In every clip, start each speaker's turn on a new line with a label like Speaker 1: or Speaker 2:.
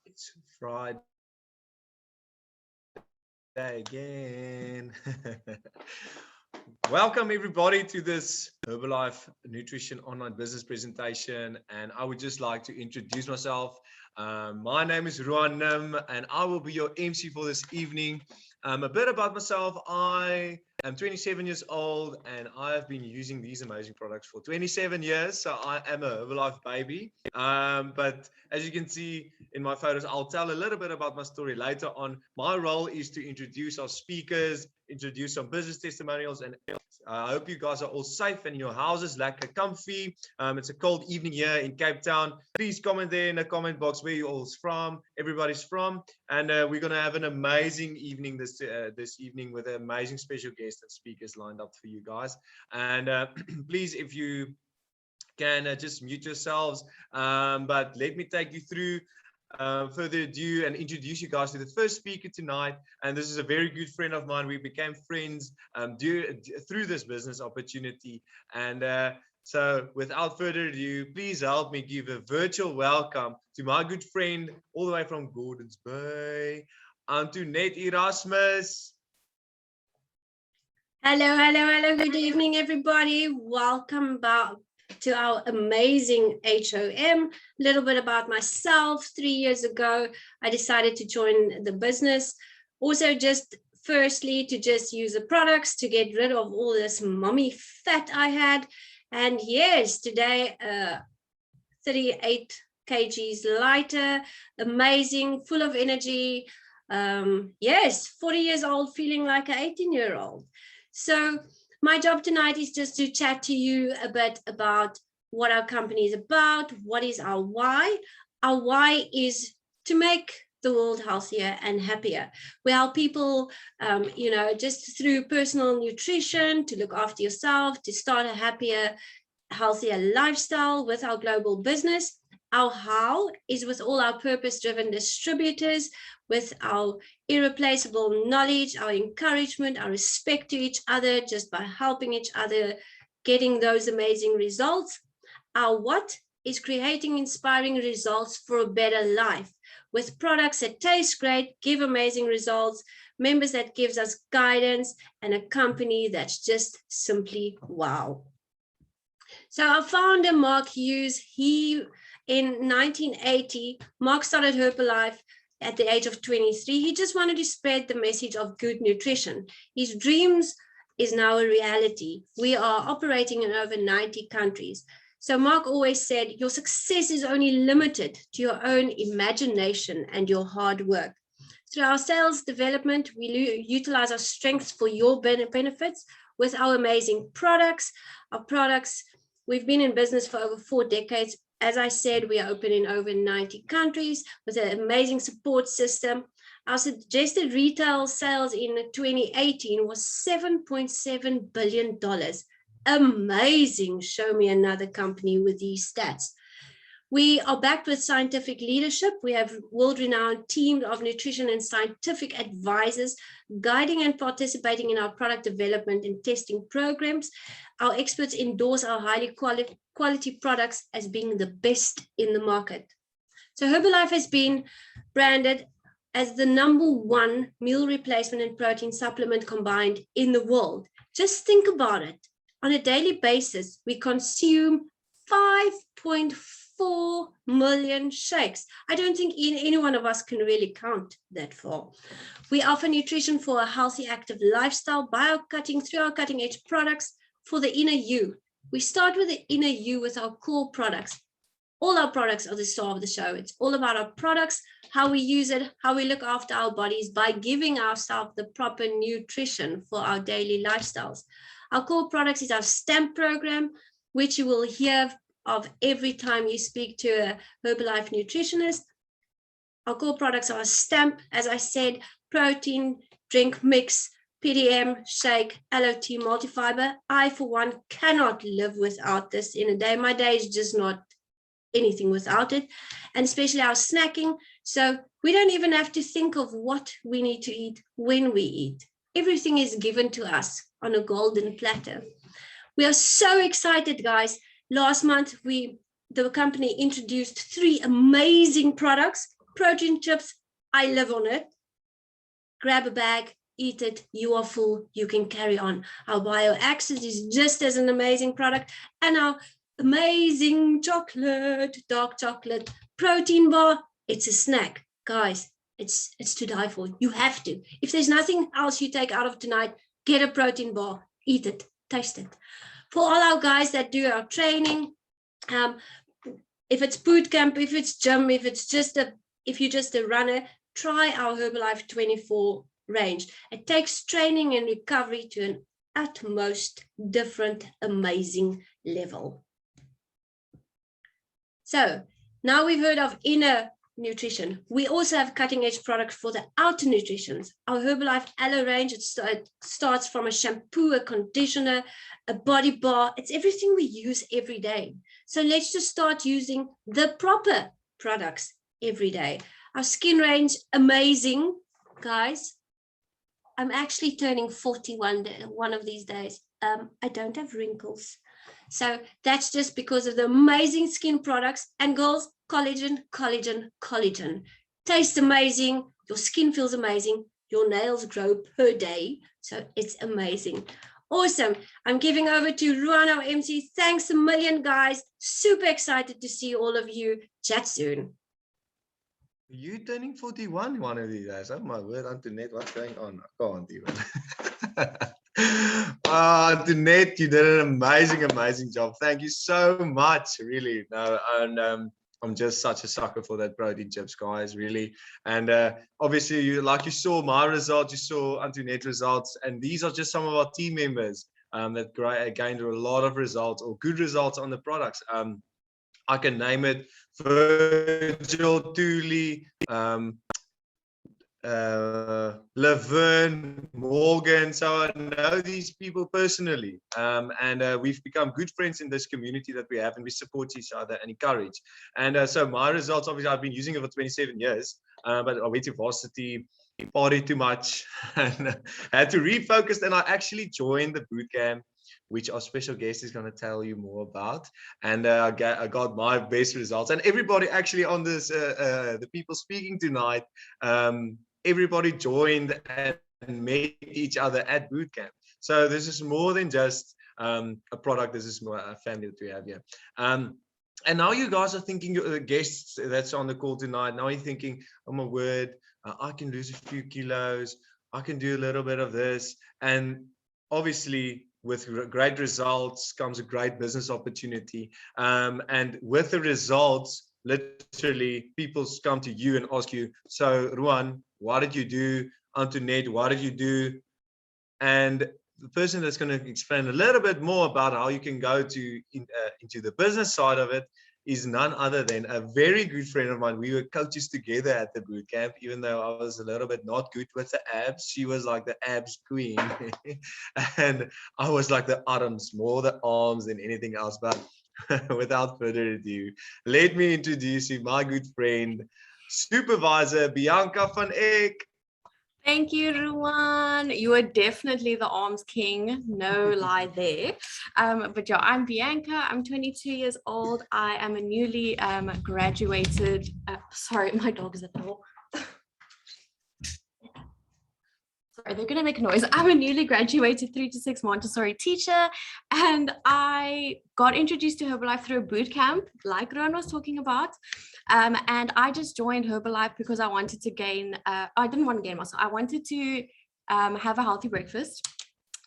Speaker 1: It's Friday again. Welcome everybody to this Herbalife Nutrition Online Business presentation, and I would just like to introduce myself. My name is Ruan Nim, and I will be your MC for this evening. A bit about myself: I am 27 years old, and I have been using these amazing products for 27 years, so I am a Herbalife baby. But as you can see in my photos, I'll tell a little bit about my story later on. My role is to introduce our speakers, introduce some business testimonials, and I hope you guys are all safe and your houses like comfy. It's a cold evening here in Cape Town. Please comment there in the comment box where you all from, everybody's from, and we're gonna have an amazing evening this evening with amazing special guests and speakers lined up for you guys. And please, if you can just mute yourselves, but let me take you through further ado and introduce you guys to the first speaker tonight. And this is a very good friend of mine. We became friends through this business opportunity. And so without further ado, please help me give a virtual welcome to my good friend all the way from Gordons Bay, Antoinette Erasmus.
Speaker 2: Hello. Good evening, everybody. Welcome back to our amazing HOM. A little bit about myself. 3 years ago, I decided to join the business. Also, just firstly, to just use the products to get rid of all this mommy fat I had. And yes, today, 38 kgs lighter, amazing, full of energy. Yes, 40 years old, feeling like an 18-year-old. So my job tonight is just to chat to you a bit about what our company is about, what is our why. Our why is to make the world healthier and happier. We help people, just through personal nutrition, to look after yourself, to start a happier, healthier lifestyle with our global business. Our how is with all our purpose-driven distributors, with our irreplaceable knowledge, our encouragement, our respect to each other, just by helping each other, getting those amazing results. Our what is creating inspiring results for a better life, with products that taste great, give amazing results, members that gives us guidance, and a company that's just simply wow. So our founder, Mark Hughes, in 1980, Mark started Herbalife at the age of 23. He just wanted to spread the message of good nutrition. His dreams is now a reality. We are operating in over 90 countries. So Mark always said, your success is only limited to your own imagination and your hard work. Through our sales development, we utilize our strengths for your benefits with our amazing products. Our products, we've been in business for over 4 decades. As I said, we are open in over 90 countries with an amazing support system. Our suggested retail sales in 2018 was $7.7 billion. Amazing. Show me another company with these stats. We are backed with scientific leadership. We have a world-renowned team of nutrition and scientific advisors guiding and participating in our product development and testing programs. Our experts endorse our highly quality products as being the best in the market. So Herbalife has been branded as the #1 meal replacement and protein supplement combined in the world. Just think about it. On a daily basis, we consume 5.4 million shakes. I don't think any one of us can really count that far. We offer nutrition for a healthy, active lifestyle by through our cutting-edge products for the inner you. We start with the inner you with our core products. All our products are the star of the show. It's all about our products, how we use it, how we look after our bodies by giving ourselves the proper nutrition for our daily lifestyles. Our core products is our STAMP program, which you will hear of every time you speak to a Herbalife nutritionist. Our core products are STAMP, as I said, protein, drink mix, PDM, shake, LOT, multifiber. I, for one, cannot live without this in a day. My day is just not anything without it, and especially our snacking. So We don't even have to think of what we need to eat when we eat. Everything is given to us on a golden platter. We are so excited, guys. Last month, the company introduced 3 amazing products. Protein chips, I live on it. Grab a bag, eat it, you are full, you can carry on. Our BioAccess is just as an amazing product, and our amazing chocolate, dark chocolate, protein bar, it's a snack. Guys, it's to die for. You have to. If there's nothing else you take out of tonight, get a protein bar, eat it, taste it. For all our guys that do our training, if it's boot camp, if it's gym, if you're just a runner, try our Herbalife 24 range. It takes training and recovery to an utmost different, amazing level. So now we've heard of inner nutrition. We also have cutting edge products for the outer nutrition. Our Herbalife Aloe range, it starts from a shampoo, a conditioner, a body bar. It's everything we use every day. So let's just start using the proper products every day. Our skin range, amazing, guys. I'm actually turning 41 one of these days. I don't have wrinkles. So that's just because of the amazing skin products. And girls, collagen, collagen, collagen. Tastes amazing. Your skin feels amazing. Your nails grow per day. So it's amazing. Awesome. I'm giving over to Ruan, our MC. Thanks a million, guys. Super excited to see all of you. Chat soon.
Speaker 1: You turning 41 one of these days. Oh my word, Antoinette, what's going on? I can't even. Antoinette, you did an amazing job. Thank you so much, really. No, and I'm just such a sucker for that protein chips, guys, really. And obviously, you saw my results, you saw Antoinette's results, and these are just some of our team members that gained a lot of results or good results on the products. I can name it Virgil, Thule, Laverne, Morgan. So I know these people personally, and we've become good friends in this community that we have, and we support each other and encourage. And so my results, obviously, I've been using it for 27 years, but I went to varsity, partied too much, and had to refocus. And I actually joined the boot camp, which our special guest is going to tell you more about. And I got my best results. And everybody actually on this, the people speaking tonight, everybody joined and met each other at boot camp. So this is more than just a product. This is more a family that we have here. And now you guys are thinking, the guests that's on the call tonight, now you're thinking, oh my word, I can lose a few kilos. I can do a little bit of this. And obviously, with great results comes a great business opportunity. And with the results, literally, people come to you and ask you, so Ruan, what did you do? Antoinette, what did you do? And the person that's going to explain a little bit more about how you can go into the business side of it is none other than a very good friend of mine. We were coaches together at the boot camp, even though I was a little bit not good with the abs. She was like the abs queen. And I was like the arms, more the arms than anything else. But without further ado, let me introduce you, my good friend, supervisor Bianca van Eck.
Speaker 3: Thank you, Ruan. You are definitely the arms king. No lie there. But yeah, I'm Bianca. I'm 22 years old. I am a newly graduated. Sorry, my dog is at the door. Sorry, they're going to make a noise. I'm a newly graduated 3 to 6 Montessori teacher, and I got introduced to Herbalife through a boot camp, like Ruan was talking about. And I just joined Herbalife because I wanted to gain, I didn't want to gain muscle. I wanted to have a healthy breakfast,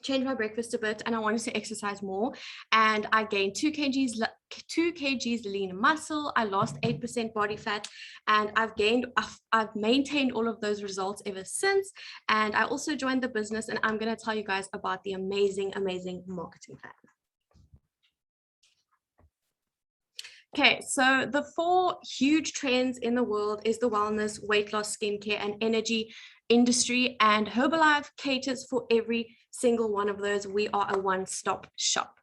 Speaker 3: change my breakfast a bit, and I wanted to exercise more. And I gained 2 kgs lean muscle. I lost 8% body fat, and I've maintained all of those results ever since. And I also joined the business, and I'm going to tell you guys about the amazing marketing plan. Okay, so the 4 huge trends in the world is the wellness, weight loss, skincare, and energy industry, and Herbalife caters for every single one of those. We are a one-stop shop.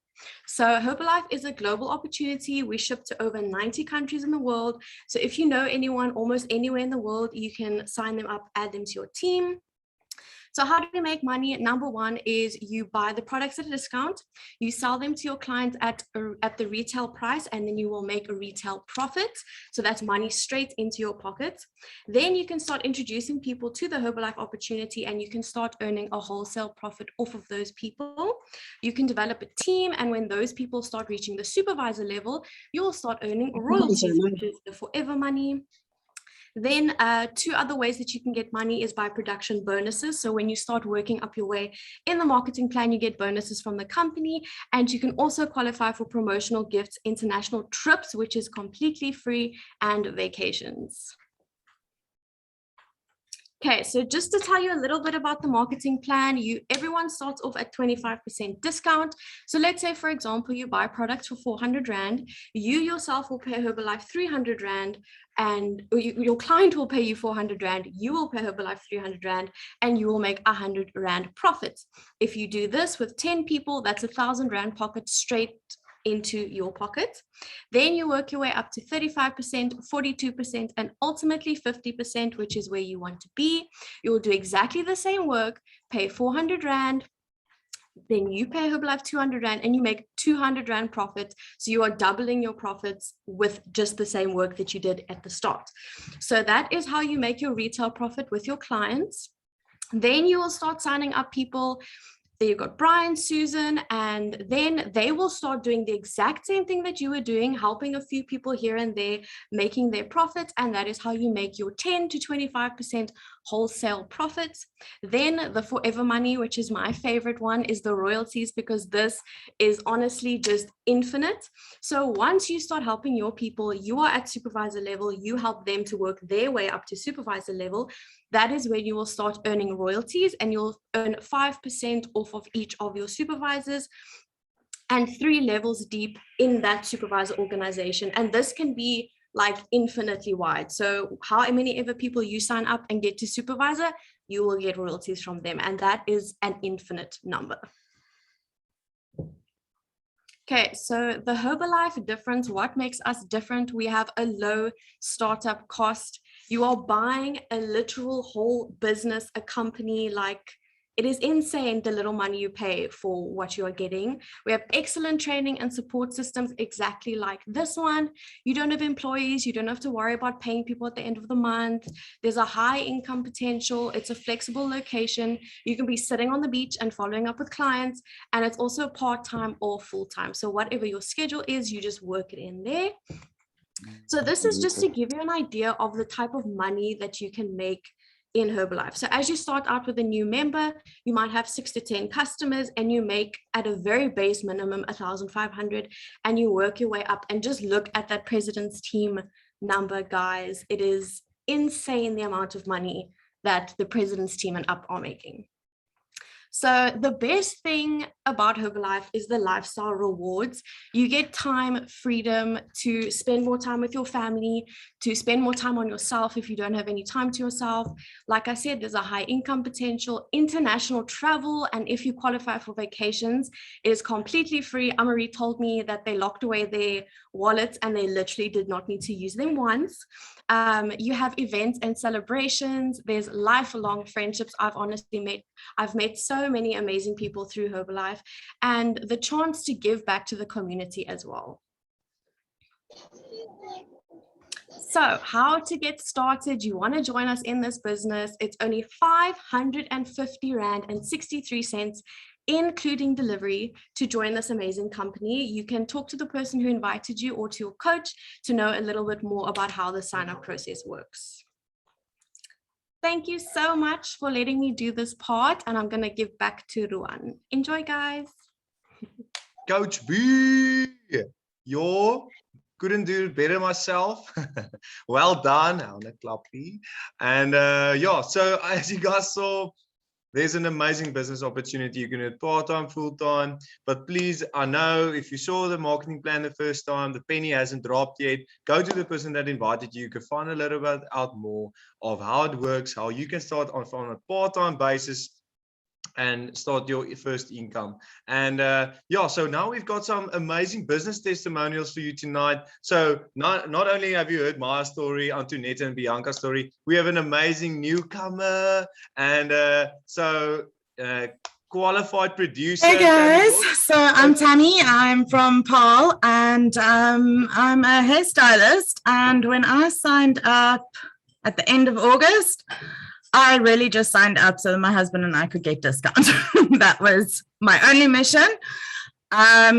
Speaker 3: So Herbalife is a global opportunity. We ship to over 90 countries in the world. So if you know anyone almost anywhere in the world, you can sign them up, add them to your team. So how do we make money? Number one is you buy the products at a discount, you sell them to your clients at the retail price, and then you will make a retail profit. So that's money straight into your pocket. Then you can start introducing people to the Herbalife opportunity, and you can start earning a wholesale profit off of those people. You can develop a team, and when those people start reaching the supervisor level, you will start earning royalties, which is the forever money. Then two other ways that you can get money is by production bonuses. So when you start working up your way in the marketing plan, you get bonuses from the company, and you can also qualify for promotional gifts, international trips, which is completely free, and vacations. Okay, so just to tell you a little bit about the marketing plan, everyone starts off at 25% discount. So let's say, for example, you buy products for 400 Rand, you yourself will pay Herbalife 300 Rand, and your client will pay you 400 Rand, you will pay Herbalife 300 Rand, and you will make 100 Rand profit. If you do this with 10 people, that's 1,000 Rand pocket straight into your pocket. Then you work your way up to 35%, 42%, and ultimately 50%, which is where you want to be. You will do exactly the same work, pay 400 Rand, then you pay Herbalife 200 Rand, and you make 200 Rand profit. So you are doubling your profits with just the same work that you did at the start. So that is how you make your retail profit with your clients. Then you will start signing up people. There you've got Brian, Susan, and then they will start doing the exact same thing that you were doing, helping a few people here and there, making their profits, and that is how you make your 10 to 25% wholesale profits. Then the forever money, which is my favorite one, is the royalties, because this is honestly just infinite. So once you start helping your people, you are at supervisor level, you help them to work their way up to supervisor level. That is when you will start earning royalties, and you'll earn 5% off of each of your supervisors, and 3 levels deep in that supervisor organization. And this can be like infinitely wide. So how many ever people you sign up and get to supervisor, you will get royalties from them. And that is an infinite number. Okay, so the Herbalife difference, what makes us different? We have a low startup cost. You are buying a literal whole business, a company. Like, it is insane the little money you pay for what you are getting. We have excellent training and support systems exactly like this one. You don't have employees. You don't have to worry about paying people at the end of the month. There's a high income potential. It's a flexible location. You can be sitting on the beach and following up with clients. And it's also part-time or full-time. So whatever your schedule is, you just work it in there. So this is just to give you an idea of the type of money that you can make in Herbalife. So as you start out with a new member, you might have 6 to 10 customers, and you make at a very base minimum 1,500, and you work your way up. And just look at that president's team number, guys. It is insane the amount of money that the president's team and up are making. So the best thing about Herbalife is the lifestyle rewards. You get time, freedom to spend more time with your family, to spend more time on yourself if you don't have any time to yourself. Like I said, there's a high income potential, international travel, and if you qualify for vacations, it is completely free. Amori told me that they locked away their wallets and they literally did not need to use them once. You have events and celebrations. There's lifelong friendships. I've met so many amazing people through Herbalife, and the chance to give back to the community as well. So how to get started? You want to join us in this business? It's only 550 Rand and 63 cents, including delivery, to join this amazing company. You can talk to the person who invited you or to your coach to know a little bit more about how the sign-up process works. Thank you so much for letting me do this part, and I'm going to give back to Ruan. Enjoy, guys.
Speaker 1: Coach B, couldn't do it better myself. Well done. And yeah, so as you guys saw, there's an amazing business opportunity. You can do it part-time, full-time, but please, I know if you saw the marketing plan the first time, the penny hasn't dropped yet, go to the person that invited you. You can find a little bit out more of how it works, how you can start on a part-time basis and start your first income. And so now we've got some amazing business testimonials for you tonight. So not only have you heard my story, Antoinette and Bianca's story, we have an amazing newcomer, and qualified producer.
Speaker 4: Hey guys, so I'm Tammy. I'm from Paarl, and I'm a hairstylist. And when I signed up at the end of August, I really just signed up so that my husband and I could get discount. That was my only mission.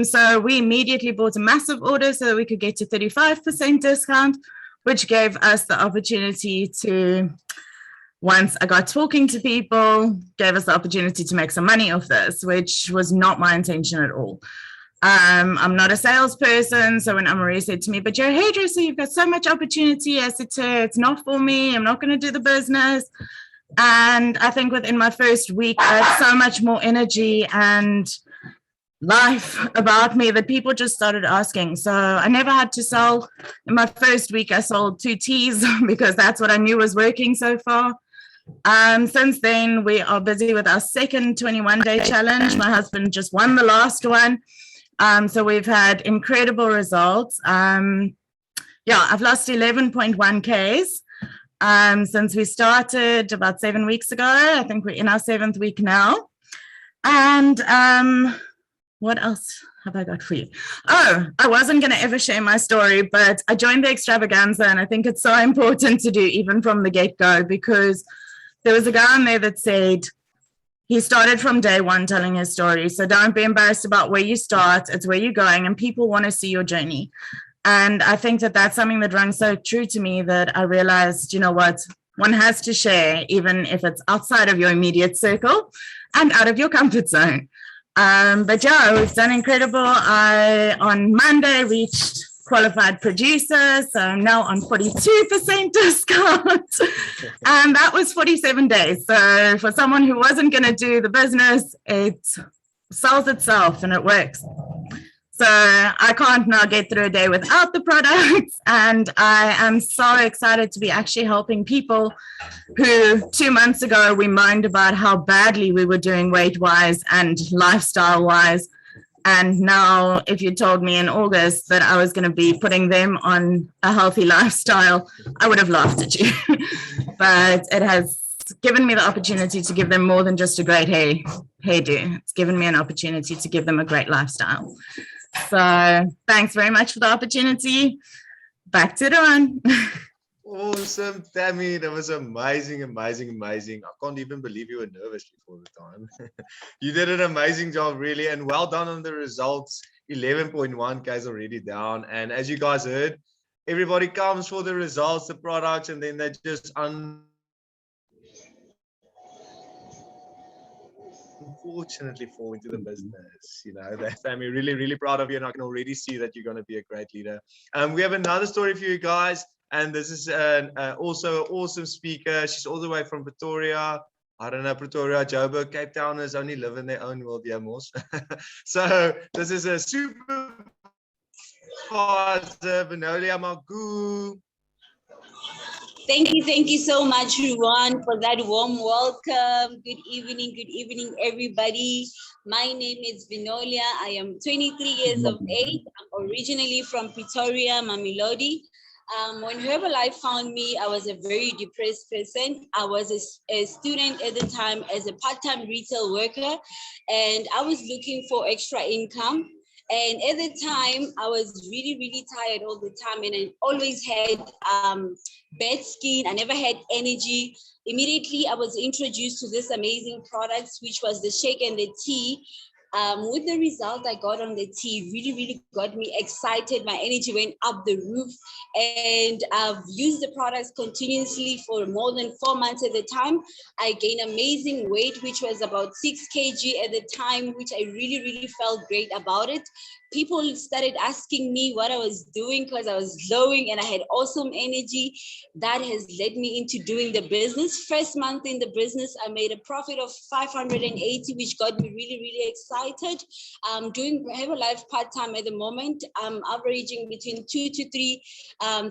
Speaker 4: So we immediately bought a massive order so that we could get to 35% discount, which gave us the opportunity to, once I got talking to people, gave us the opportunity to make some money off this, which was not my intention at all. I'm not a salesperson, so when Amori said to me, but you're a hairdresser, you've got so much opportunity, I said to her, it's not for me, I'm not going to do the business. And I think within my first week, I had so much more energy and life about me that people just started asking. So I never had to sell. In my first week, I sold 2 teas because that's what I knew was working so far. Since then, we are busy with our second 21-day challenge. My husband just won the last one. So we've had incredible results. I've lost 11.1 Ks. Since we started about 7 weeks ago. I think we're in our 7th week now. And what else have I got for you? Oh, I wasn't going to ever share my story, but I joined the extravaganza, and I think it's so important to do even from the get-go, because there was a guy on there that said he started from day one telling his story. So don't be embarrassed about where you start. It's where you're going, and people want to see your journey. And I think that that's something that rang so true to me that I realized, you know what, one has to share, even if it's outside of your immediate circle and out of your comfort zone. But yeah, we've done incredible. I, on Monday, reached qualified producer, so I'm now on 42% discount. And that was 47 days. So for someone who wasn't going to do the business, it sells itself and it works. So I can't now get through a day without the products. And I am so excited to be actually helping people who 2 months ago we moaned about how badly we were doing weight-wise and lifestyle-wise. And now if you told me in August that I was going to be putting them on a healthy lifestyle, I would have laughed at you. But it has given me the opportunity to give them more than just a great hairdo. It's given me an opportunity to give them a great lifestyle. So thanks very much for the opportunity. Back to Ron.
Speaker 1: Awesome, Tammy. That was amazing, amazing, amazing. I can't even believe you were nervous before the time. You did an amazing job, really, and well done on the results. 11.1 Ks already down. And as you guys heard, everybody comes for the results, the products, and then they just unfortunately fall into the business. You know, that Tammy, really, really proud of you, and I can already see that you're going to be a great leader. We have another story for you guys, and this is also an awesome speaker. She's all the way from Pretoria. I don't know, Pretoria, Joburg, Cape Towners only live in their own world, yeah, Mos. So this is a super Vinolia Magoo.
Speaker 5: Thank you so much, Ruan, for that warm welcome. Good evening, everybody. My name is Vinolia. I am 23 years of age. I'm originally from Pretoria, Mamelodi. When Herbalife found me, I was a very depressed person. I was a student at the time as a part-time retail worker, and I was looking for extra income. And at the time, I was really, really tired all the time, and I always had bad skin. I never had energy. Immediately, I was introduced to this amazing products, which was the shake and the tea. With the result I got on the tea, really, really got me excited. My energy went up the roof, and I've used the products continuously for more than 4 months at the time. I gained amazing weight, which was about 6 kg at the time, which I really, really felt great about it. people started asking me what I was doing because I was glowing and I had awesome energy. That has led me into doing the business. First month in the business, I made a profit of 580, which got me really, really excited. Doing Herbalife part-time at the moment. I'm averaging between 2,000 to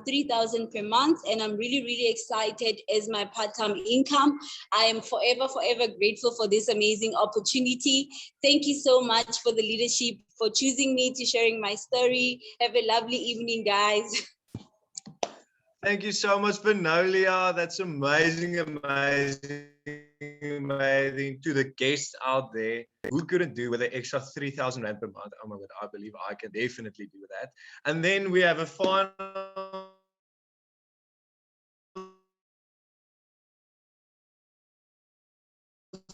Speaker 5: 3,000 per month. And I'm really, really excited as my part-time income. I am forever, forever grateful for this amazing opportunity. Thank you so much for the leadership, for choosing me, to sharing my story. Have a lovely evening, guys.
Speaker 1: Thank you so much, Venolia. That's amazing, amazing, amazing. To the guests out there, who couldn't do with an extra 3,000 Rand per month? Oh my God, I believe I can definitely do that. And then we have a final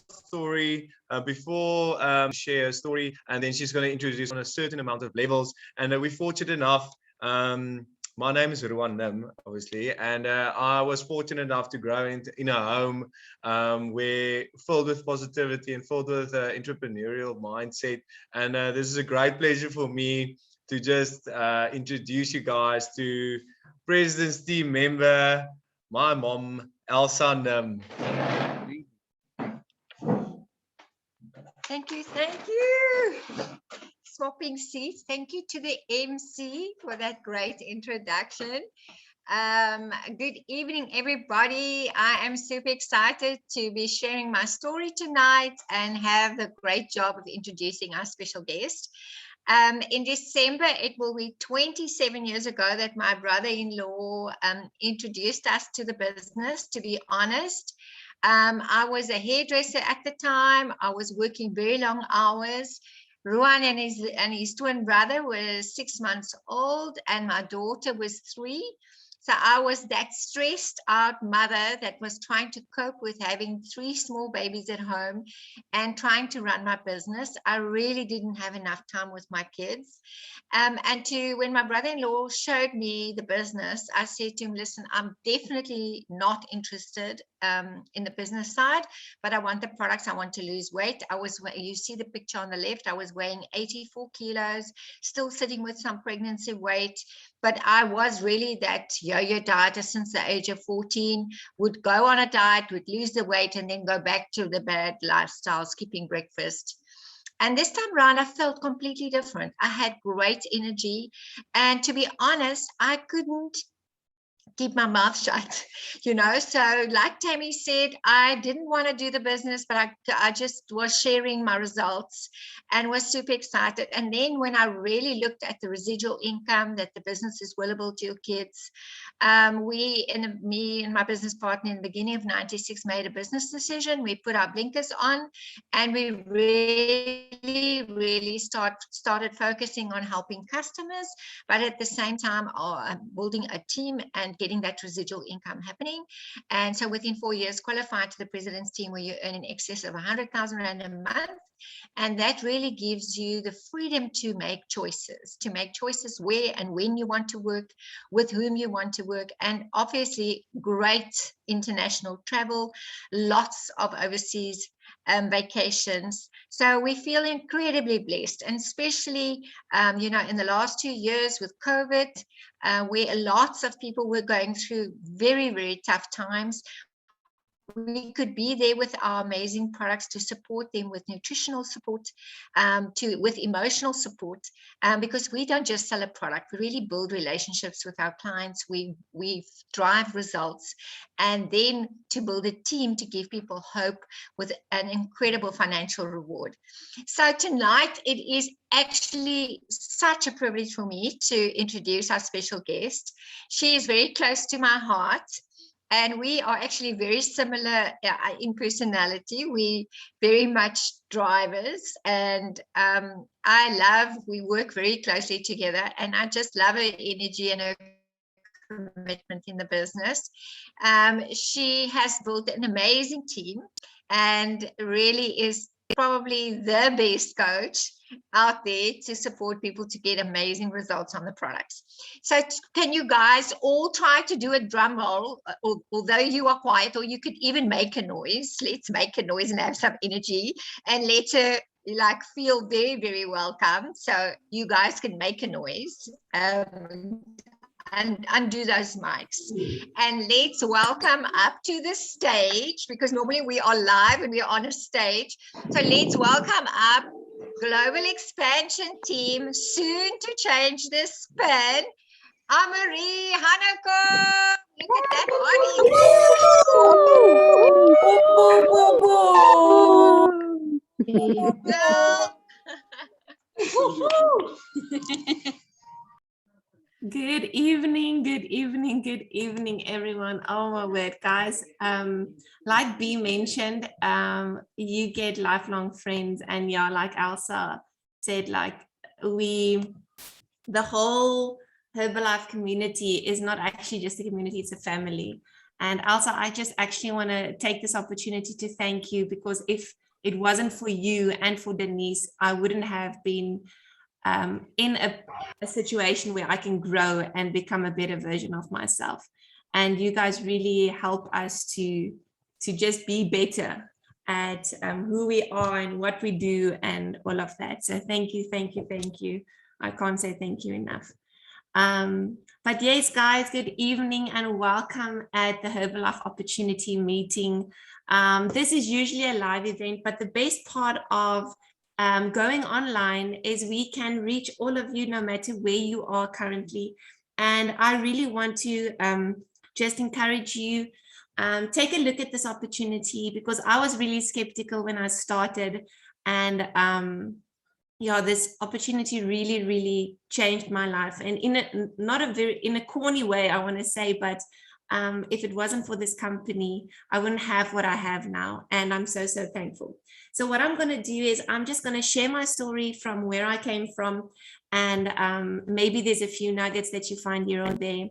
Speaker 1: story before share a story, and then she's going to introduce on a certain amount of levels. And we're fortunate enough. My name is Ruan Nim, obviously, and I was fortunate enough to grow in a home where filled with positivity and filled with entrepreneurial mindset. And this is a great pleasure for me to just introduce you guys to President's team member, my mom, Elsa Nim.
Speaker 6: Thank you, thank you. Swapping seats. Thank you to the MC for that great introduction. Good evening, everybody. I am super excited to be sharing my story tonight and have the great job of introducing our special guest. In December, it will be 27 years ago that my brother-in-law introduced us to the business. To be honest, I was a hairdresser at the time. I was working very long hours. Ruan and his twin brother were 6 months old, and my daughter was 3. So I was that stressed out mother that was trying to cope with having 3 small babies at home and trying to run my business. I really didn't have enough time with my kids. When my brother-in-law showed me the business, I said to him, listen, I'm definitely not interested in the business side, but I want the products. I want to lose weight. You see the picture on the left, I was weighing 84 kilos, still sitting with some pregnancy weight. But I was really that yo-yo dieter since the age of 14, would go on a diet, would lose the weight, and then go back to the bad lifestyle, skipping breakfast. And this time around, I felt completely different. I had great energy. And to be honest, I couldn't keep my mouth shut, So like Tammy said, I didn't want to do the business, but I just was sharing my results and was super excited. And then when I really looked at the residual income that the business is willable to your kids, me and my business partner in the beginning of 96 made a business decision. We put our blinkers on and we really, really started focusing on helping customers, but at the same time building a team and getting that residual income happening. And so within 4 years, qualified to the president's team where you earn in excess of 100,000 Rand a month. And that really gives you the freedom to make choices where and when you want to work, with whom you want to work, and obviously great international travel, lots of overseas vacations. So we feel incredibly blessed, and especially, in the last 2 years with COVID, where lots of people were going through very, very tough times. We could be there with our amazing products to support them with nutritional support, with emotional support, because we don't just sell a product, we really build relationships with our clients, we drive results, and then to build a team to give people hope with an incredible financial reward. So tonight, it is actually such a privilege for me to introduce our special guest. She is very close to my heart. And we are actually very similar in personality. We very much drivers, and we work very closely together, and I just love her energy and her commitment in the business. She has built an amazing team and really is probably the best coach out there to support people to get amazing results on the products. So can you guys all try to do a drum roll, although you are quiet, or you could even make a noise. Let's make a noise and have some energy, and let her you like feel very, very welcome. So you guys can make a noise and undo those mics. And let's welcome up to the stage, because normally we are live and we are on a stage. So let's welcome up Global Expansion Team, soon to change the spin, Amori Hanekom. Look at that body.
Speaker 3: Good evening, everyone. Oh my word, guys. Like B mentioned, you get lifelong friends, and yeah, like Elsa said, like the whole Herbalife community is not actually just a community, it's a family. And Elsa, I just actually want to take this opportunity to thank you, because if it wasn't for you and for Denise, I wouldn't have been in a situation where I can grow and become a better version of myself. And you guys really help us to just be better at who we are and what we do and all of that. So thank you. I can't say thank you enough. But yes, guys, good evening and welcome at the Herbalife Opportunity Meeting. This is usually a live event, but the best part of going online is we can reach all of you no matter where you are currently. And I really want to just encourage you, take a look at this opportunity, because I was really skeptical when I started, and yeah, this opportunity really changed my life, and in a corny way, I want to say, but if it wasn't for this company, I wouldn't have what I have now, and I'm so thankful. So what I'm going to do is I'm just going to share my story from where I came from, and maybe there's a few nuggets that you find here or there.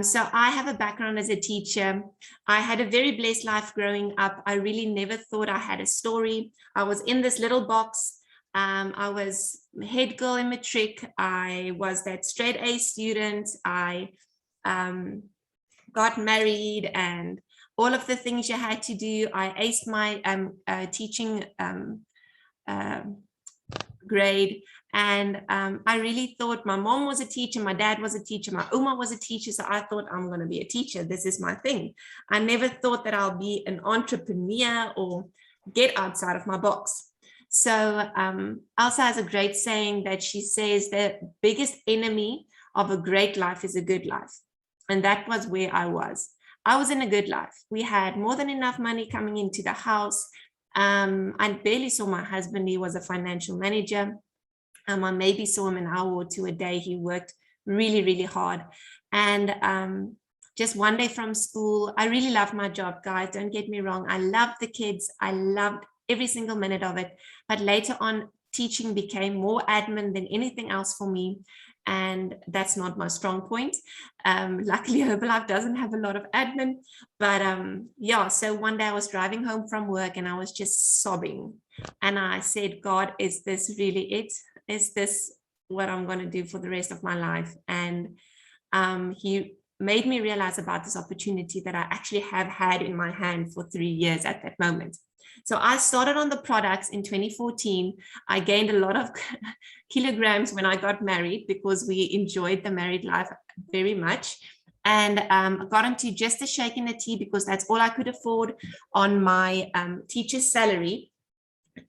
Speaker 3: So I have a background as a teacher. I had a very blessed life growing up. I really never thought I had a story. I was in this little box. I was head girl in matric. I was that straight A student. I got married and all of the things you had to do. I aced my teaching grade, and I really thought my mom was a teacher, my dad was a teacher, my Uma was a teacher, so I thought I'm going to be a teacher. This is my thing. I never thought that I'll be an entrepreneur or get outside of my box. So Elsa has a great saying that she says the biggest enemy of a great life is a good life. And that was where I was. I was in a good life. We had more than enough money coming into the house. I barely saw my husband. He was a financial manager. I maybe saw him an hour or two a day. He worked really hard. And just one day from school, I really loved my job, guys. Don't get me wrong. I loved the kids. I loved every single minute of it. But later on, teaching became more admin than anything else for me. And that's not my strong point. Luckily, Herbalife doesn't have a lot of admin. But yeah, so one day I was driving home from work and I was just sobbing. And I said, God, is this really it? Is this what I'm going to do for the rest of my life? And he made me realize about this opportunity that I actually have had in my hand for 3 years at that moment. So I started on the products in 2014. I gained a lot of kilograms when I got married because we enjoyed the married life very much. And got into just a shake and a tea because that's all I could afford on my teacher's salary.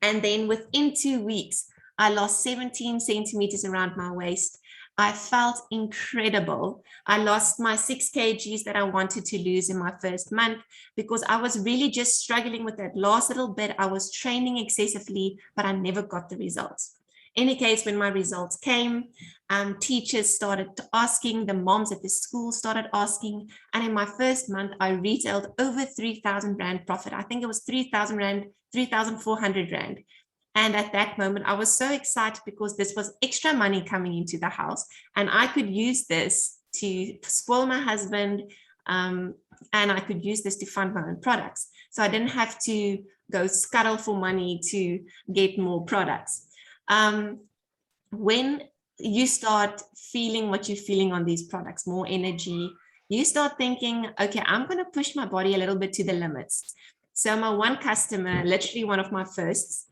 Speaker 3: And then within 2 weeks, I lost 17 centimeters around my waist. I felt incredible. I lost my 6 kgs that I wanted to lose in my first month because I was really just struggling with that last little bit. I was training excessively, but I never got the results. In any case, when my results came, teachers started asking, the moms at the school started asking, and in my first month, I retailed over 3,000 Rand profit. I think it was 3,000 Rand, 3,400 Rand. And at that moment, I was so excited because this was extra money coming into the house and I could use this to spoil my husband and I could use this to fund my own products. So I didn't have to go scuttle for money to get more products. When you start feeling what you're feeling on these products, more energy, you start thinking, okay, I'm going to push my body a little bit to the limits. So my one customer, literally one of my firsts,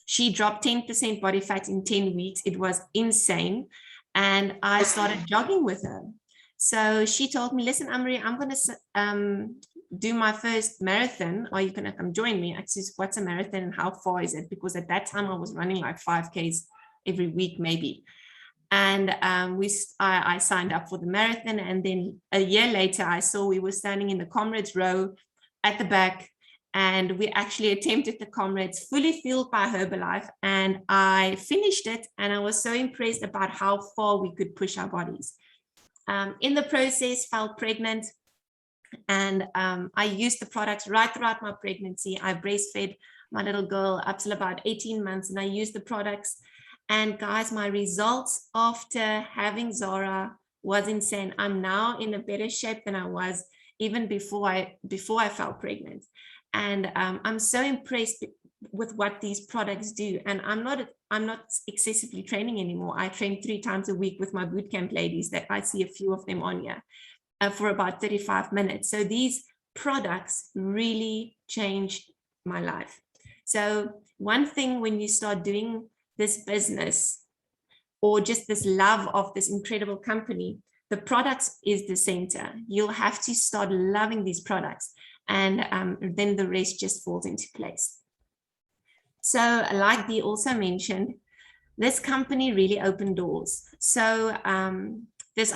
Speaker 3: she dropped 10% body fat in 10 weeks. It was insane. And I started jogging with her. So she told me, listen, Amori, I'm going to do my first marathon. Are you going to come join me? I said, what's a marathon and how far is it? Because at that time I was running like 5Ks every week, maybe. And I signed up for the marathon. And then a year later, I saw we were standing in the Comrades row at the back. And we actually attempted the Comrades, fully fueled by Herbalife. And I finished it. And I was so impressed about how far we could push our bodies. In the process, fell pregnant. And I used the products right throughout my pregnancy. I breastfed my little girl up till about 18 months. And I used the products. And guys, my results after having Zara was insane. I'm now in a better shape than I was even before I fell pregnant. And I'm so impressed with what these products do. And I'm not excessively training anymore. I train 3 times a week with my bootcamp ladies that I see a few of them on here for about 35 minutes. So these products really changed my life. So one thing when you start doing this business or just this love of this incredible company, the products is the center. You'll have to start loving these products, and then the rest just falls into place. So like Dee also mentioned, this company really opened doors. So this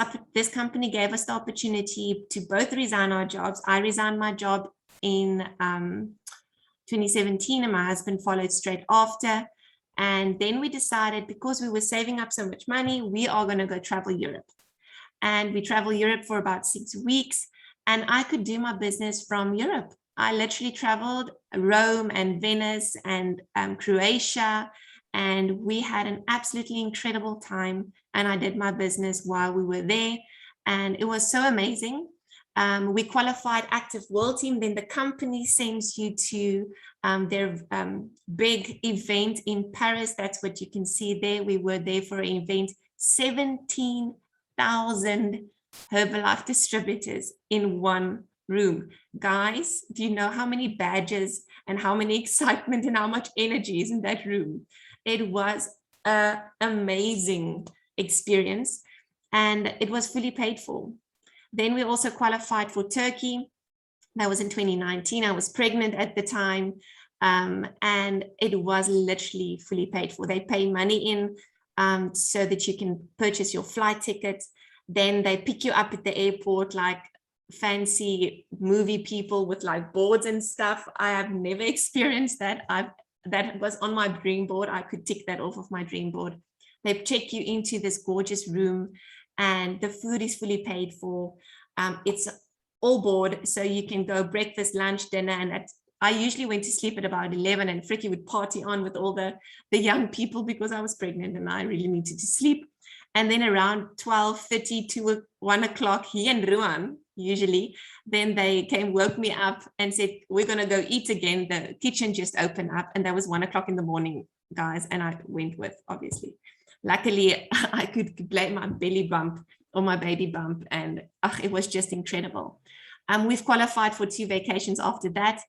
Speaker 3: company gave us the opportunity to both resign our jobs. I resigned my job in 2017 and my husband followed straight after. And then we decided, because we were saving up so much money, we are going to go travel Europe. And we traveled Europe for about 6 weeks, and I could do my business from Europe. I literally traveled Rome and Venice and Croatia, and we had an absolutely incredible time. And I did my business while we were there, and it was so amazing. We qualified active world team. Then the company sends you to their big event in Paris. That's what you can see there. We were there for an event, 17,000 Herbalife distributors in one room. Guys, do you know how many badges and how many excitement and how much energy is in that room? It was an amazing experience, and it was fully paid for. Then we also qualified for Turkey. That was in 2019. I was pregnant at the time, and it was literally fully paid for. They pay money in so that you can purchase your flight ticket. Then they pick you up at the airport like fancy movie people with like boards and stuff. I have never experienced that. That was on my dream board. I could tick that off of my dream board. They check you into this gorgeous room, and the food is fully paid for. It's all board, so you can go breakfast, lunch, dinner, and I usually went to sleep at about 11, and Fricky would party on with all the young people because I was pregnant and I really needed to sleep. And then around 12:30 to 1 o'clock, he and Ruan, usually, then they woke me up and said, we're going to go eat again. The kitchen just opened up, and that was 1 o'clock in the morning, guys, and I went with, obviously. Luckily, I could blame my belly bump or my baby bump, and it was just incredible. We've qualified for 2 vacations after that,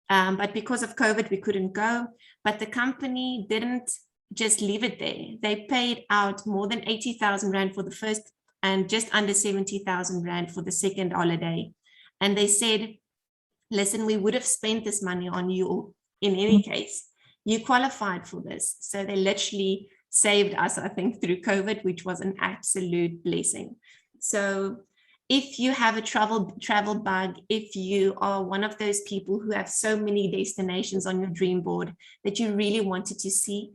Speaker 3: but because of COVID, we couldn't go. But the company didn't just leave it there. They paid out more than 80,000 Rand for the first and just under 70,000 Rand for the second holiday. And they said, listen, we would have spent this money on you in any case. You qualified for this. So they literally saved us, I think, through COVID, which was an absolute blessing. So if you have a travel bug, if you are one of those people who have so many destinations on your dream board that you really wanted to see,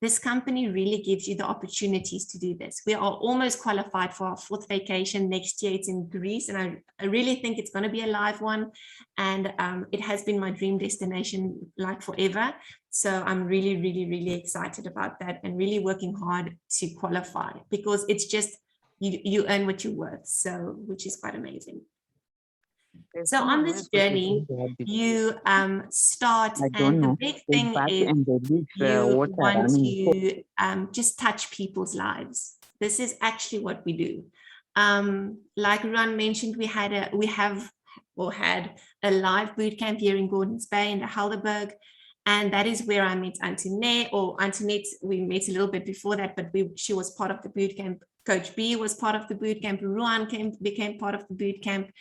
Speaker 3: this company really gives you the opportunities to do this. We are almost qualified for our 4th vacation next year. It's in Greece, and I really think it's going to be a live one. And it has been my dream destination like forever. So I'm really, really, really excited about that and really working hard to qualify, because it's just, you earn what you're worth. So, which is quite amazing. So on this journey, you start, and the big thing is you want to just touch people's lives. This is actually what we do. Like Ruan mentioned, we have or had a live boot camp here in Gordons Bay in the Helderberg. And that is where I met Antoinette, or Antoinette, we met a little bit before that, but she was part of the boot camp. Coach B was part of the boot camp. Ruan became part of the boot camp.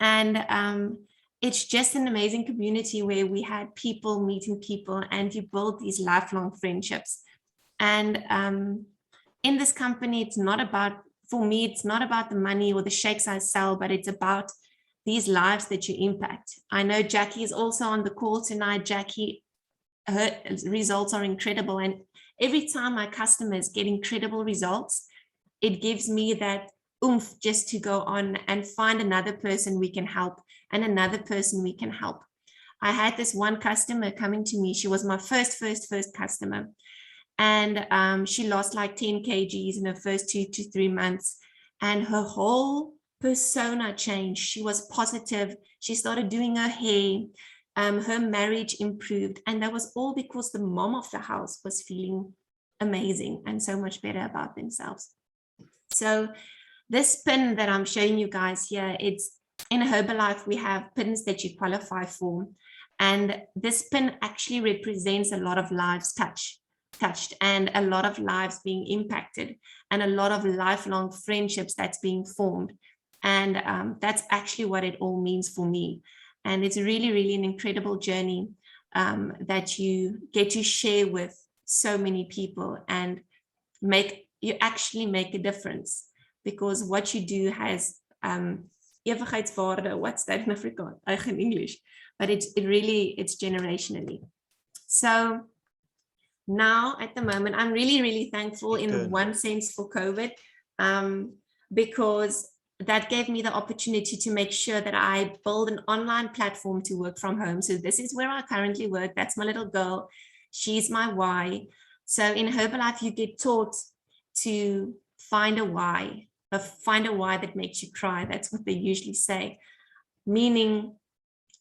Speaker 3: And it's just an amazing community where we had people meeting people, and you build these lifelong friendships. And in this company, it's not about, for me, it's not about the money or the shakes I sell, but it's about these lives that you impact. I know Jackie is also on the call tonight. Jackie, her results are incredible. And every time my customers get incredible results, it gives me that oomph just to go on and find another person we can help and another person we can help. I had this one customer coming to me. She was my first customer. And she lost like 10 kgs in her first 2 to 3 months. And her whole persona changed. She was positive. She started doing her hair. Her marriage improved. And that was all because the mom of the house was feeling amazing and so much better about themselves. So this pin that I'm showing you guys here, it's in Herbalife, we have pins that you qualify for. And this pin actually represents a lot of lives touched and a lot of lives being impacted and a lot of lifelong friendships that's being formed. And that's actually what it all means for me. And it's really, really an incredible journey that you get to share with so many people and you actually make a difference, because what you do has ewigheidswaarde. What's that in Afrikaans? In English, but it's generationally. So now at the moment, I'm really, really thankful in one sense for COVID, because that gave me the opportunity to make sure that I build an online platform to work from home. So this is where I currently work. That's my little girl. She's my why. So in Herbalife, you get taught to find a why that makes you cry. That's what they usually say. Meaning,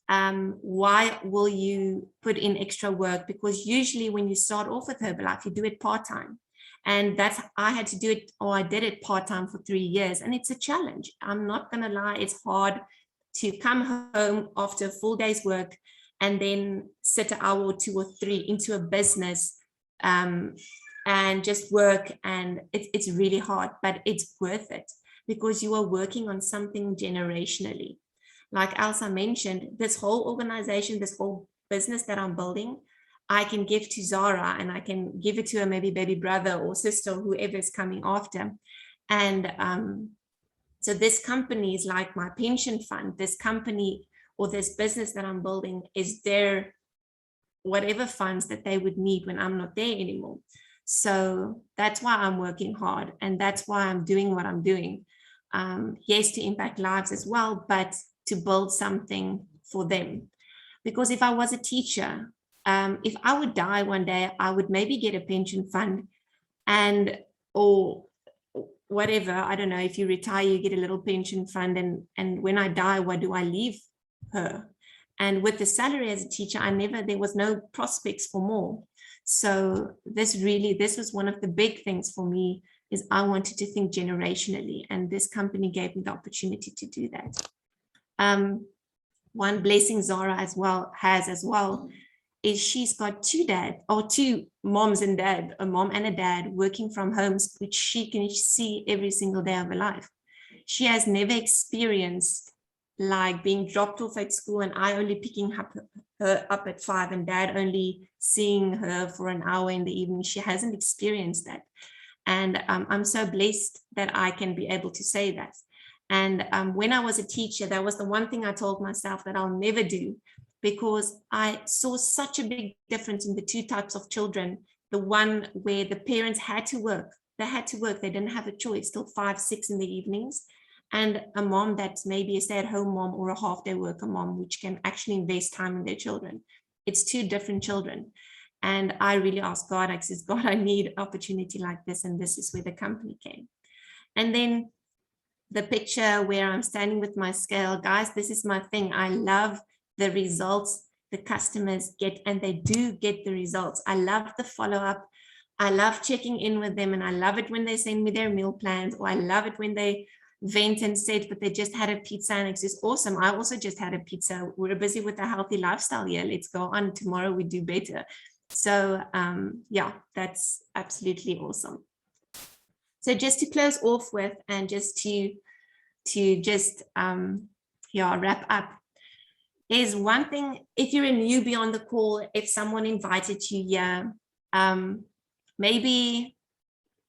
Speaker 3: why will you put in extra work? Because usually when you start off with Herbalife, you do it part-time. And I did it part-time for 3 years, and it's a challenge. I'm not gonna lie, it's hard to come home after a full day's work and then sit an hour or 2 or 3 into a business and just work. And it's really hard, but it's worth it because you are working on something generationally. Like Elsa mentioned, this whole organization, this whole business that I'm building, I can give to Zara, and I can give it to her maybe baby brother or sister, whoever is coming after. And so this company is like my pension fund. This company or this business that I'm building is their whatever funds that they would need when I'm not there anymore. So that's why I'm working hard, and that's why I'm doing what I'm doing. Yes, to impact lives as well, but to build something for them. Because if I was a teacher, if I would die one day, I would maybe get a pension fund or whatever. I don't know, if you retire, you get a little pension fund, and when I die, what do I leave her? And with the salary as a teacher, there was no prospects for more. So this was one of the big things for me, is I wanted to think generationally, and this company gave me the opportunity to do that. One blessing Zara has as well is she's got two moms and dad, a mom and a dad working from homes, which she can see every single day of her life. She has never experienced like being dropped off at school and I only picking her up at 5 and dad only seeing her for an hour in the evening. She hasn't experienced that. And I'm so blessed that I can be able to say that. And when I was a teacher, that was the one thing I told myself that I'll never do, because I saw such a big difference in the two types of children. The one where the parents had to work. They didn't have a choice till 5, 6 in the evenings. And a mom that's maybe a stay-at-home mom or a half-day worker mom, which can actually invest time in their children. It's two different children. And I really asked God, I said, God, I need opportunity like this. And this is where the company came. And then the picture where I'm standing with my scale, guys, this is my thing. I love the results the customers get, and they do get the results. I love the follow-up. I love checking in with them, and I love it when they send me their meal plans, or I love it when they
Speaker 7: vent and said, but they just had a pizza and it's just awesome. I also just had a pizza. We're busy with a healthy lifestyle here. Let's go on. Tomorrow we do better. So yeah, that's absolutely awesome. So just to close off with, and just to just wrap up, there's one thing. If you're a newbie on the call, if someone invited you here, maybe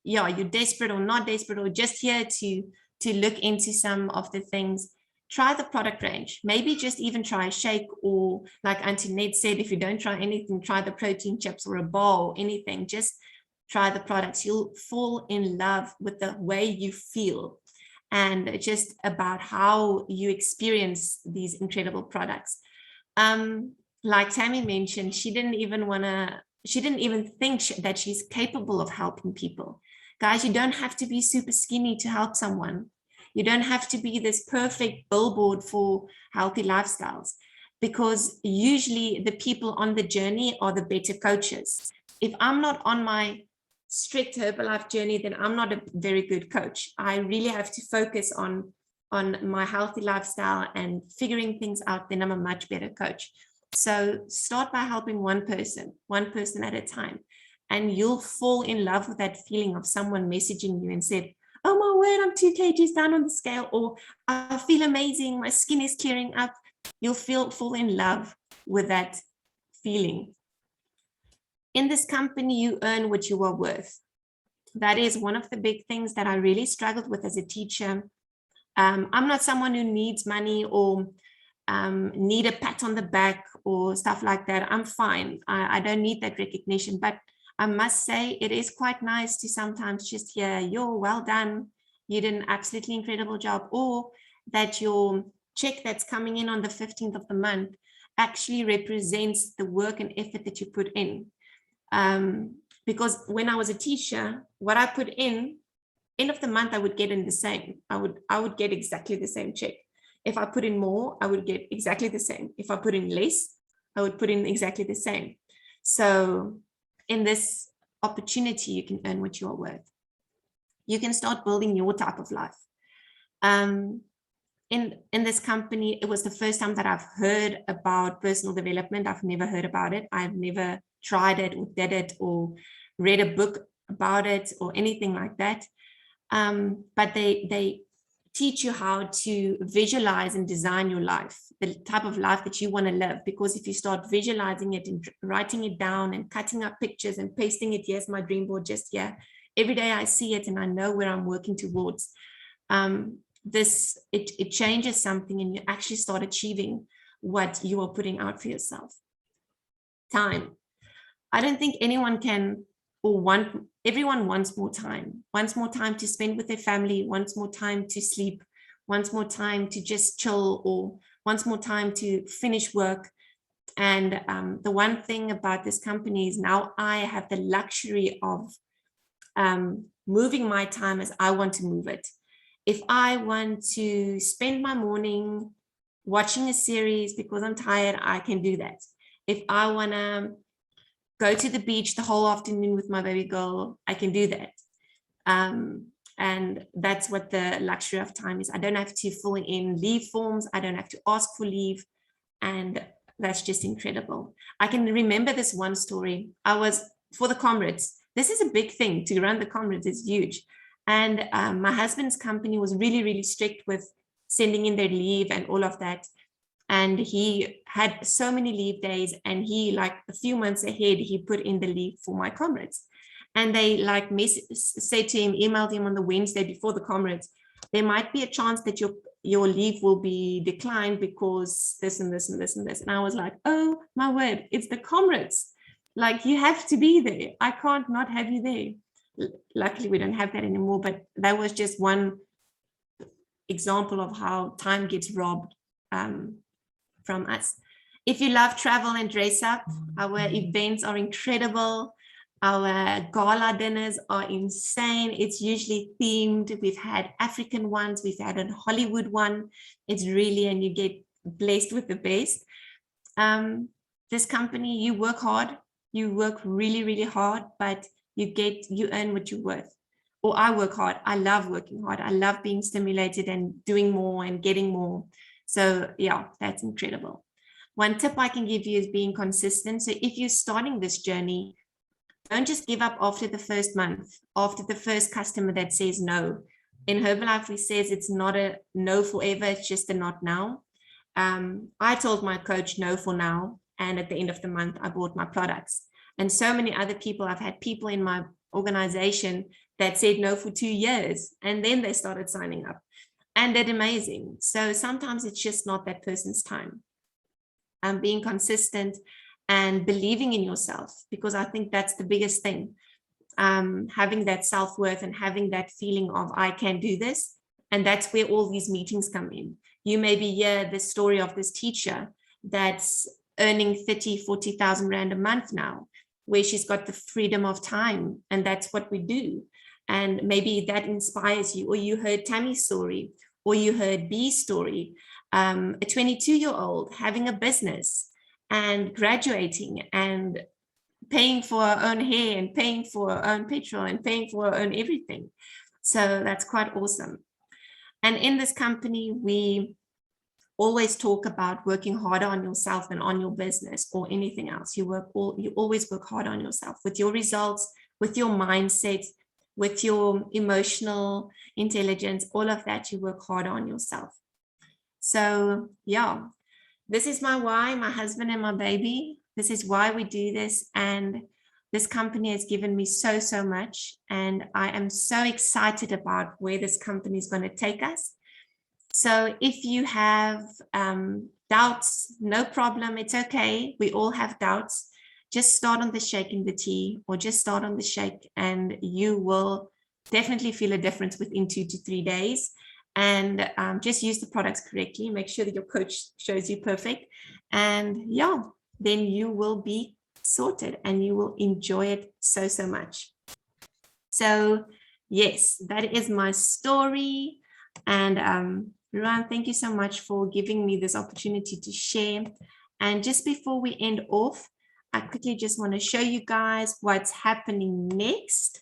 Speaker 7: you're desperate or not desperate, or just here to look into some of the things, try the product range. Maybe just even try a shake, or like Antoinette said, if you don't try anything, try the protein chips or a bar or anything. Just try the products. You'll fall in love with the way you feel and just about how you experience these incredible products. Like Tammy mentioned, she didn't even think that she's capable of helping people. Guys, you don't have to be super skinny to help someone. You don't have to be this perfect billboard for healthy lifestyles, because usually the people on the journey are the better coaches. If I'm not on my strict Herbalife journey, then I'm not a very good coach. I really have to focus on my healthy lifestyle and figuring things out, then I'm a much better coach. So start by helping one person at a time, and you'll fall in love with that feeling of someone messaging you and said, oh my word, I'm 2 kgs down on the scale, or I feel amazing, my skin is clearing up. You'll fall in love with that feeling. In this company, you earn what you are worth. That is one of the big things that I really struggled with as a teacher. I'm not someone who needs money or need a pat on the back or stuff like that. I'm fine. I don't need that recognition, but I must say it is quite nice to sometimes just hear, you're well done, you did an absolutely incredible job, or that your check that's coming in on the 15th of the month actually represents the work and effort that you put in. Because when I was a teacher, what I put in, end of the month, I would get in the same. I would get exactly the same check. If I put in more, I would get exactly the same. If I put in less, I would put in exactly the same. So in this opportunity, you can earn what you are worth. You can start building your type of life. In this company, it was the first time that I've heard about personal development. I've never heard about it. I've never tried it or did it or read a book about it or anything like that. But they teach you how to visualize and design your life, the type of life that you want to live. Because if you start visualizing it and writing it down and cutting up pictures and pasting it, yes, my dream board just here, every day I see it and I know where I'm working towards. It changes something, and you actually start achieving what you are putting out for yourself. Time. I don't think anyone can everyone wants more time to spend with their family, wants more time to sleep, wants more time to just chill, or wants more time to finish work. And the one thing about this company is now I have the luxury of moving my time as I want to move it. If I want to spend my morning watching a series because I'm tired, I can do that. If I want to go to the beach the whole afternoon with my baby girl, I can do that. And that's what the luxury of time is. I don't have to fill in leave forms. I don't have to ask for leave. And that's just incredible. I can remember this one story. I was for the comrades. This is a big thing to run the comrades. It's huge. And my husband's company was really, really strict with sending in their leave and all of that. And he had so many leave days, and he, like a few months ahead, he put in the leave for my comrades. And they said to him, emailed him on the Wednesday before the comrades, there might be a chance that your leave will be declined because this and this and this and this. And I was like, oh my word, it's the comrades. Like, you have to be there. I can't not have you there. Luckily, we don't have that anymore, but that was just one example of how time gets robbed from us. If you love travel and dress up, our events are incredible. Our gala dinners are insane. It's usually themed. We've had African ones, we've had a Hollywood one. It's really, and you get blessed with the best. This company, you work hard, you work really, really hard, but you earn what you're worth. or I work hard. I love working hard. I love being stimulated and doing more and getting more. So yeah, that's incredible. One tip I can give you is being consistent. So if you're starting this journey, don't just give up after the first month, after the first customer that says no. In Herbalife, we says it's not a no forever, it's just a not now. I told my coach no for now, and at the end of the month, I bought my products. And so many other people, I've had people in my organization that said no for 2 years, and then they started signing up and did amazing. So sometimes it's just not that person's time. Being consistent and believing in yourself, because I think that's the biggest thing. Having that self-worth and having that feeling of I can do this. And that's where all these meetings come in. You maybe hear the story of this teacher that's earning 30, 40,000 Rand a month now, where she's got the freedom of time, and that's what we do. And maybe that inspires you, or you heard Tammy's story, or you heard B's story, a 22-year-old having a business and graduating and paying for our own hair and paying for our own petrol and paying for our own everything. So that's quite awesome. And in this company, we always talk about working harder on yourself than on your business or anything else. You always work hard on yourself with your results, with your mindset, with your emotional intelligence, all of that, you work harder on yourself. So yeah, this is my why, my husband and my baby. This is why we do this. And this company has given me so, so much. And I am so excited about where this company is going to take us. So if you have doubts, no problem. It's okay. We all have doubts. Just start on the shake and the tea, or just start on the shake, and you will definitely feel a difference within 2 to 3 days. And just use the products correctly. Make sure that your coach shows you perfect. And yeah, then you will be sorted and you will enjoy it so, so much. So yes, that is my story. And Ruan, thank you so much for giving me this opportunity to share. And just before we end off, I quickly just want to show you guys what's happening next.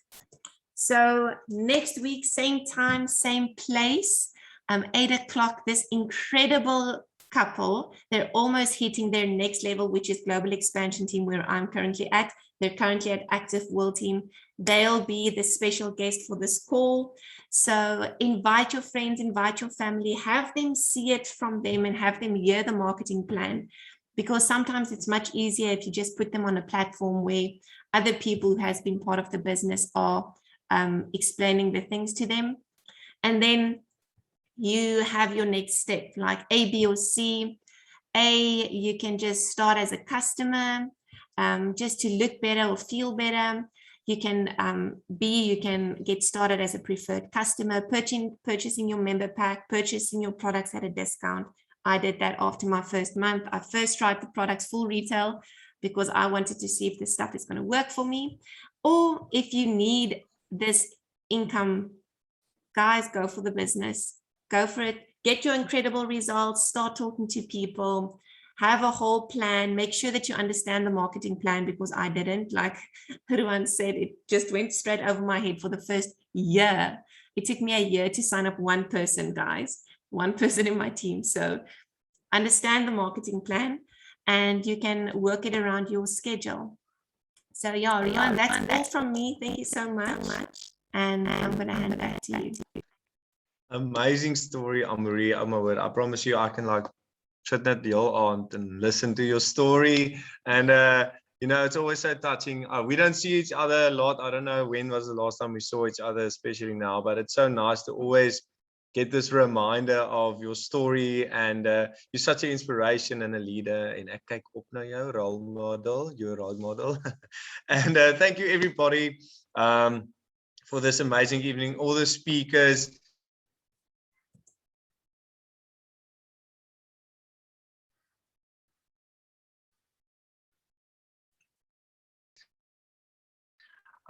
Speaker 7: So next week, same time, same place, 8 o'clock, this incredible couple, they're almost hitting their next level, which is global expansion team, where I'm currently at. They're currently at active world team. They'll be the special guest for this call. So invite your friends, invite your family, have them see it from them and have them hear the marketing plan. Because sometimes it's much easier if you just put them on a platform where other people who has been part of the business are explaining the things to them. And then you have your next step, like A, B, or C. A, you can just start as a customer, just to look better or feel better. You can, B, you can get started as a preferred customer, purchasing your member pack, purchasing your products at a discount. I did that after my first month. I first tried the products full retail because I wanted to see if this stuff is going to work for me. Or if you need this income, guys, go for the business. Go for it. Get your incredible results. Start talking to people. Have a whole plan. Make sure that you understand the marketing plan, because I didn't. Like Ruan said, it just went straight over my head for the first year. It took me a year to sign up one person, guys. One person in my team. So understand the marketing plan and you can work it around your schedule. So yeah, Ruan, that's all from me. Thank you so much. And I'm going to hand it back to you.
Speaker 1: Amazing story, Amori. Oh my word, I promise you I can like sit that the whole aunt and listen to your story. And you know, it's always so touching. We don't see each other a lot. I don't know when was the last time we saw each other, especially now, but it's so nice to always get this reminder of your story. And you're such an inspiration and a leader. En ek kyk op na jou role model, your role model. And thank you everybody for this amazing evening, all the speakers.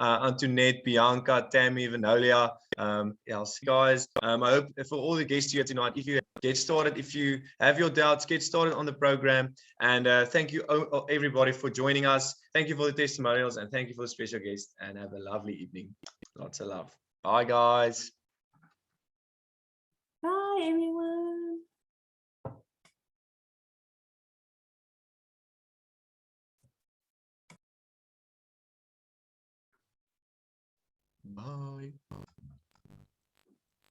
Speaker 1: Antoinette, Bianca, Tammy, Vanolia, else guys. I hope for all the guests here tonight, if you get started, if you have your doubts, get started on the program. And thank you everybody for joining us. Thank you for the testimonials and thank you for the special guest, and have a lovely evening. Lots of love. Bye, guys.
Speaker 7: Bye, everyone.
Speaker 1: Bye.